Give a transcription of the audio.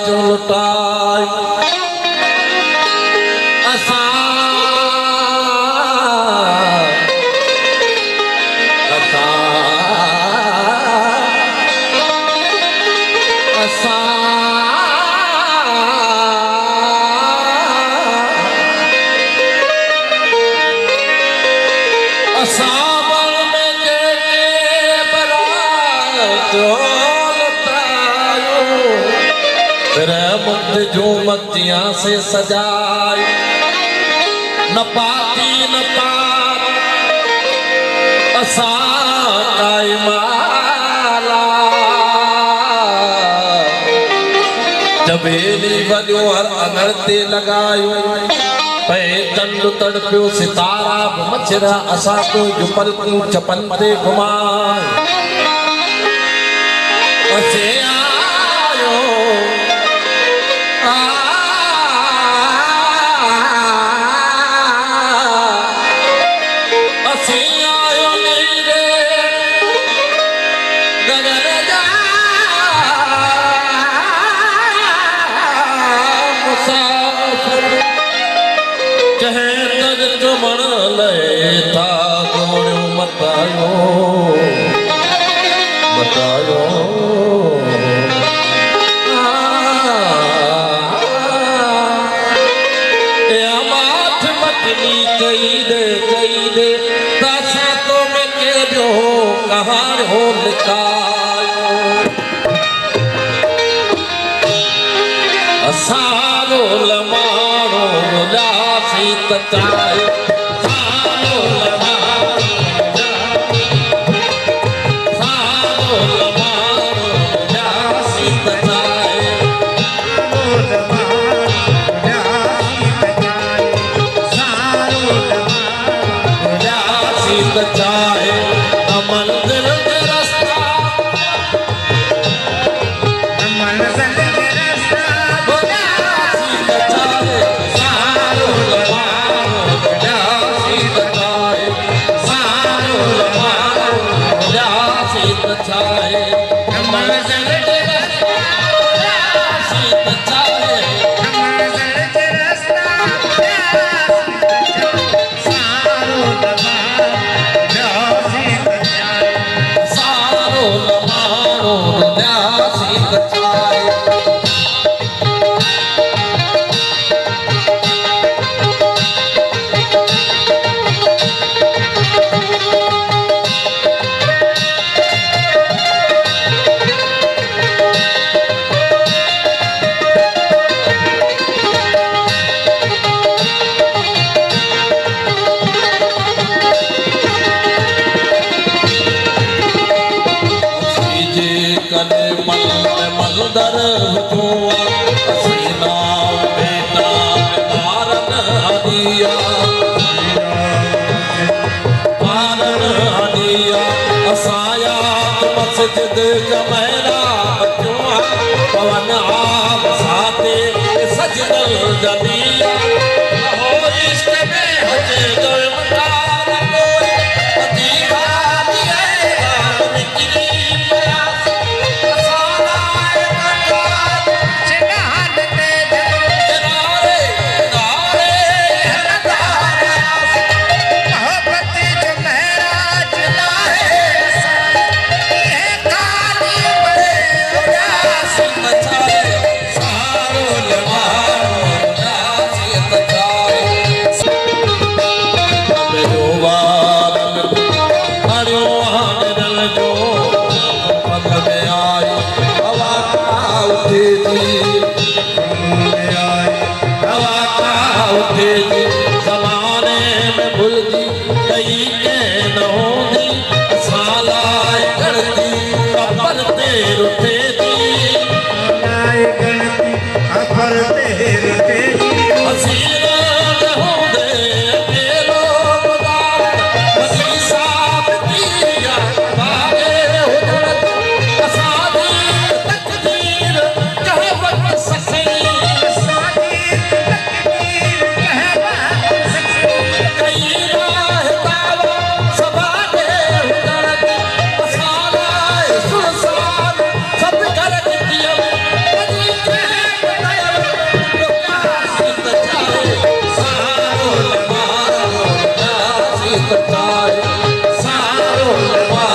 जो लुटाई असा असा असा असा रहमत जो मतिया से सजाई न पाती न पार असा माला जबेली वजो हर अगर ते लगायो पे चंद तड़पियो सितारा मछरा असा को जुपल को चपन ते घुमाए असे आयो असे आयो नीरे गगन जा मुसाफिर कहे तज चुमण लए था गोड़ो बतायो बतायो कई दे दासा तो में के जो कहां हो लिखायो असारो लमारो लासी तचाए सारो लमारो लासी तचाए चाहे मंजिल के रास्ता मंजिल के रास्ता चाहे सारो लमारो जासी चाहे सारो लमारो जासी चाहे मंजिल के रास्ता जासी चाहे मंजिल के रास्ता सारो मंदर हुआ हसीना बेटा मारन हदिया असाया मस्जिद जमैरा बचुआ पवन आप साथे सजदल जदिया हो इश्क में हजे दर मकार कोई अतीबा दिए मिटनी प्यास ज़माने में भुलती कई के न होंदी सालाए करती अपर तेर उठेती अपर तेर उठेती हसीना होंदे अकेलो गुजार हसी साथ दिया बागे हुजरत असादी तकदीर कहे वक्त सखी पार